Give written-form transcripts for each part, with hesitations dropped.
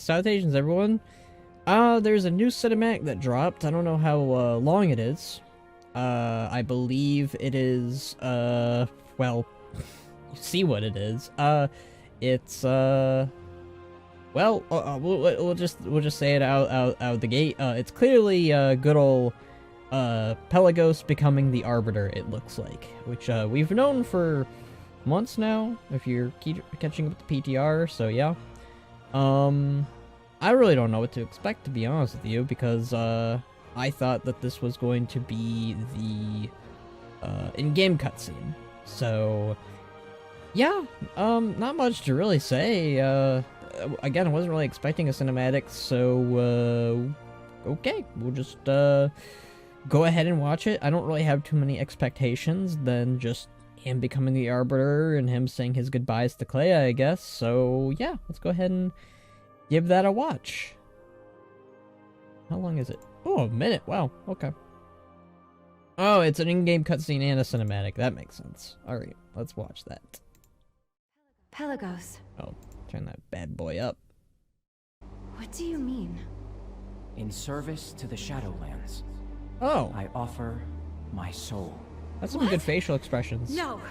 Salutations, everyone. There's a new cinematic that dropped. I don't know how long it is. I believe it is, well, you see what it is. It's, well, we'll just say it out of the gate. It's clearly, good old, Pelagos becoming the Arbiter, it looks like. Which, we've known for months now, if you're catching up with the PTR, so yeah. I really don't know what to expect, to be honest with you, because, I thought that this was going to be the, in-game cutscene. So, yeah, not much to really say. Again, I wasn't really expecting a cinematic, so, okay, we'll just, go ahead and watch it. I don't really have too many expectations than just him becoming the Arbiter and him saying his goodbyes to Clea, I guess. So, yeah, let's go ahead and give that a watch. How long is it? Oh, a minute. Wow, okay. Oh, it's an in-game cutscene and a cinematic. That makes sense. Alright, let's watch that. Pelagos. Oh, turn that bad boy up. What do you mean? In service to the Shadowlands, Oh, I offer my soul. that's some good facial expressions. No!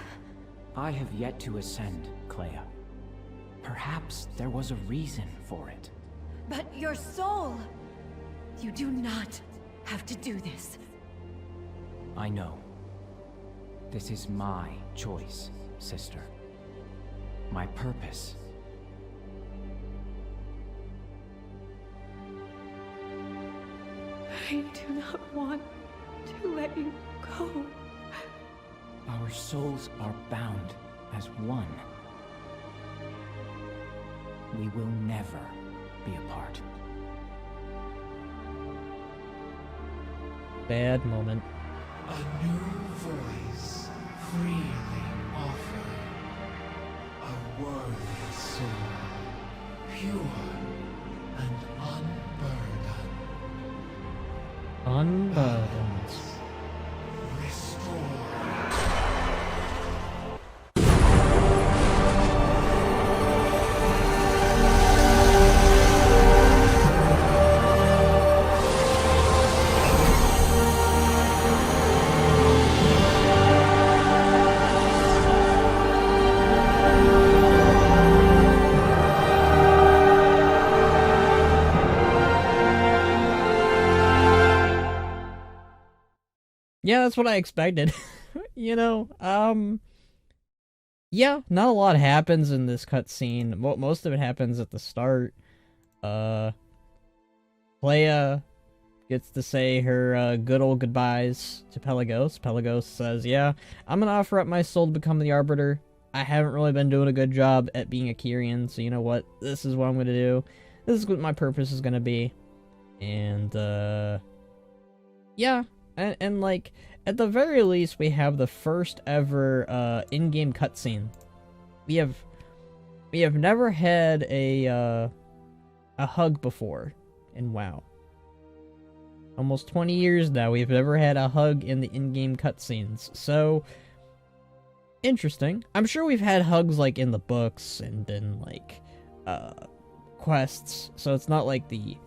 I have yet to ascend, Clea. Perhaps there was a reason for it. But your soul! You do not have to do this. I know. This is my choice, sister. My purpose. I do not want to let you go. Our souls are bound as one. We will never be apart. Bad moment. A new voice freely offered. A worthy soul, pure and unburdened. Unburdened. Restore. Yeah, that's what I expected. You know, yeah, not a lot happens in this cutscene. Most of it happens at the start. Clea gets to say her good old goodbyes to Pelagos. Pelagos says, yeah, I'm gonna offer up my soul to become the Arbiter. I haven't really been doing a good job at being a Kyrian, so you know what? This is what I'm gonna do. This is what my purpose is gonna be. And, yeah. And like, at the very least, we have the first ever, in-game cutscene. We have never had a hug before in WoW. Almost 20 years now, we've never had a hug in the in-game cutscenes. So, interesting. I'm sure we've had hugs, like, in the books and in, like, quests. So it's not like the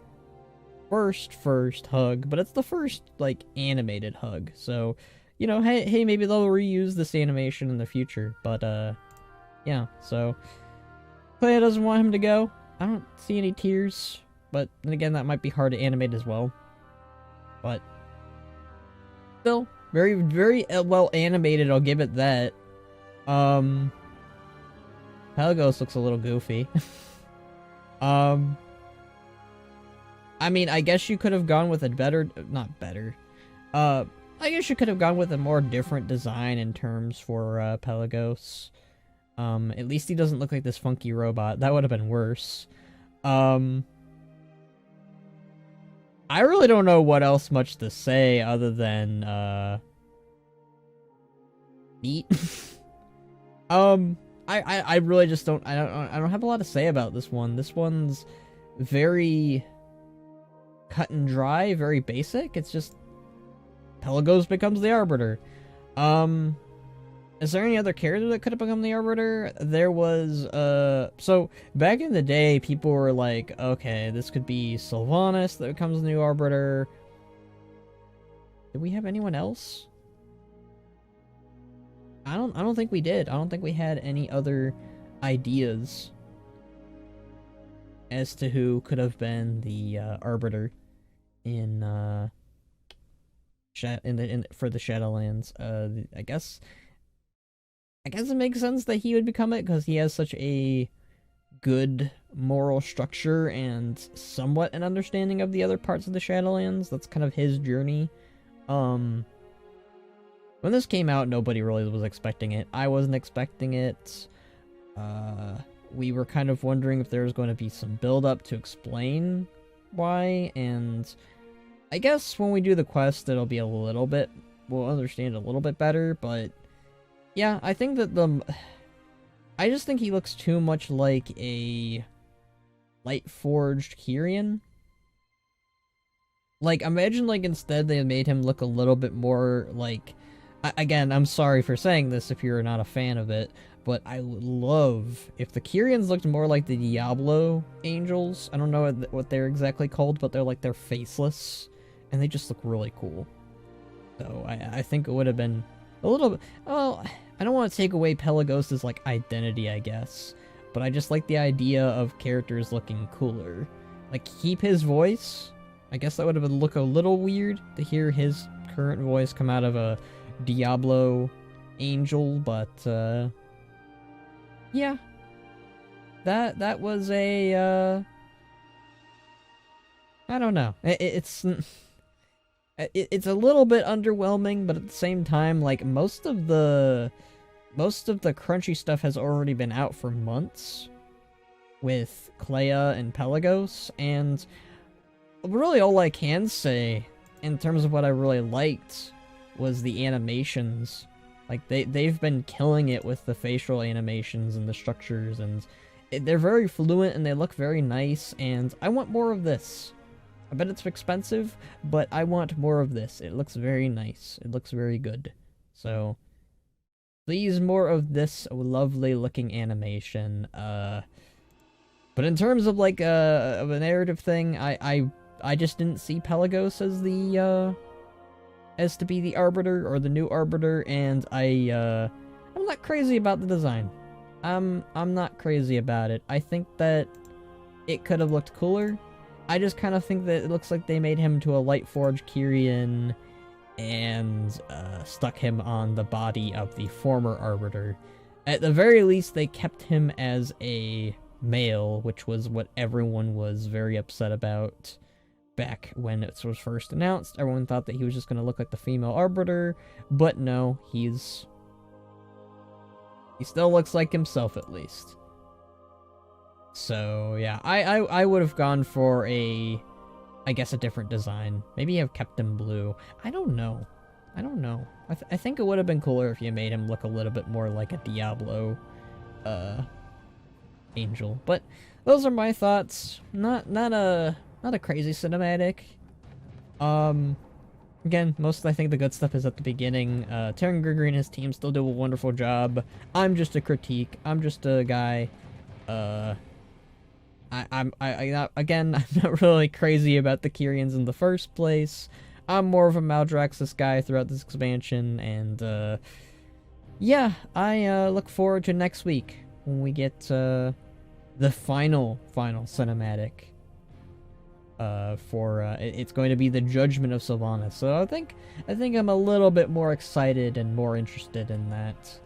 first hug, but it's the first, like, animated hug. So, you know, hey, maybe they'll reuse this animation in the future. But, yeah, so Clea doesn't want him to go. I don't see any tears, but then again, that might be hard to animate as well. But still, very, very well animated, I'll give it that. Pelagos looks a little goofy. I mean, I guess you could have gone with a better, not better, I guess you could have gone with a more different design in terms for, Pelagos. At least he doesn't look like this funky robot. That would have been worse. I really don't know what else much to say other than, neat. I really just don't, I don't have a lot to say about this one. This one's very cut and dry, very basic. It's just Pelagos becomes the Arbiter. And Is there any other character that could have become the Arbiter? There was, so back in the day, people were like, okay, this could be Sylvanas that becomes the new Arbiter. Did we have anyone else? I don't think we did. I don't think we had any other ideas as to who could have been the Arbiter in for the Shadowlands. I guess it makes sense that he would become it because he has such a good moral structure and somewhat an understanding of the other parts of the Shadowlands. That's kind of his journey. When this came out, nobody really was expecting it. I wasn't expecting it. We were kind of wondering if there was going to be some build-up to explain why, and I guess when we do the quest, it'll be we'll understand a little bit better, but yeah, I think that I just think he looks too much like a light-forged Kyrian. Like, imagine, like, instead they made him look a little bit more like... Again, I'm sorry for saying this if you're not a fan of it, but I would love if the Kyrians looked more like the Diablo angels. I don't know what they're exactly called, but they're faceless, and they just look really cool. So I think it would have been a little bit... Well, I don't want to take away Pelagos' like identity, I guess, but I just like the idea of characters looking cooler. Like, keep his voice. I guess that would have looked a little weird to hear his current voice come out of a Diablo angel, but yeah, that was a I don't know. It's a little bit underwhelming, but at the same time, like, most of the crunchy stuff has already been out for months with Clea and Pelagos, and really all I can say in terms of what I really liked was the animations. Like, they've been killing it with the facial animations and the structures, and they're very fluent and they look very nice, and I want more of this. I bet it's expensive, but I want more of this. It looks very nice. It looks very good. So, please, more of this lovely looking animation. But in terms of like of a narrative thing, I just didn't see Pelagos as the as to be the Arbiter or the new Arbiter, and I'm not crazy about the design. I'm not crazy about it. I think that it could have looked cooler. I just kind of think that it looks like they made him to a Lightforged Kyrian and stuck him on the body of the former Arbiter. At the very least, they kept him as a male, which was what everyone was very upset about back when it was first announced. Everyone thought that he was just going to look like the female Arbiter, but no, he still looks like himself, at least. So yeah, I would have gone for I guess a different design. Maybe have kept him blue. I don't know. I think it would have been cooler if you made him look a little bit more like a Diablo angel. But those are my thoughts. Not a crazy cinematic. Again, most I think the good stuff is at the beginning. Terran Gregory and his team still do a wonderful job. I'm just a critique. I'm just a guy. I'm not really crazy about the Kyrians in the first place. I'm more of a Maldraxxus guy throughout this expansion, and yeah, I look forward to next week when we get the final cinematic. It's going to be the Judgment of Sylvanas. So I think I'm a little bit more excited and more interested in that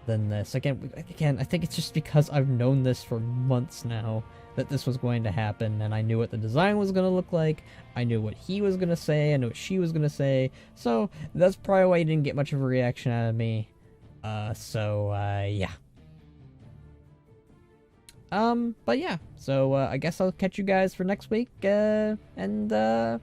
than this. Again, I think it's just because I've known this for months now, that this was going to happen, and I knew what the design was going to look like, I knew what he was going to say, I knew what she was going to say, so that's probably why you didn't get much of a reaction out of me. Yeah. But yeah, so I guess I'll catch you guys for next week, and bye.